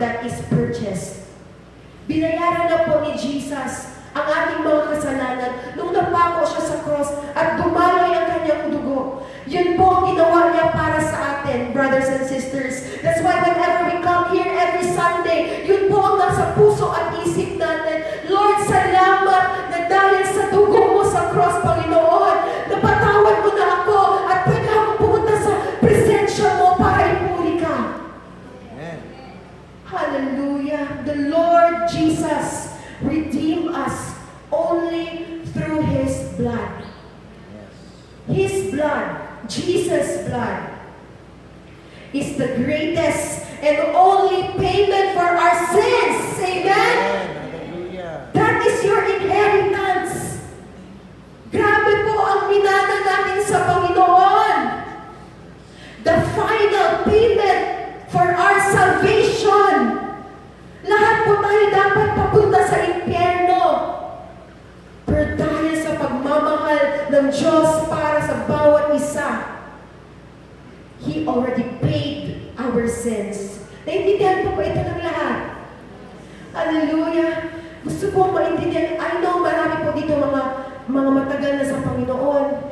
that is purchased. Binayaran na po ni Jesus ang ating mga kasalanan nung napako siya sa cross at dumaloy ang kanyang dugo. Yun po ang ginawa niya para sa atin, brothers and sisters. That's why whenever we come here every Sunday, yun po ang nasa puso at isip natin. Lord, salamat na dahil sa dugo mo sa cross, Panginoon, napatawad mo na ako at pwede akong pumunta sa presensya mo para ipuri ka. Amen. Hallelujah. The Lord Jesus redeemed us only through His blood. His blood, Jesus' blood, is the greatest and only payment for our sins. Amen? Hallelujah. That is your inheritance. Grabe po ang minana natin sa Panginoon. The final payment for our salvation. Lahat po tayo dapat papunta sa impyerno. Pero dahil sa pagmamahal ng Diyos para sa bawat isa, He already paid our sins. Naintindihan po ba ito ng lahat? Hallelujah! Gusto po maintindihan. I know marami po dito mga matagal na sa Panginoon.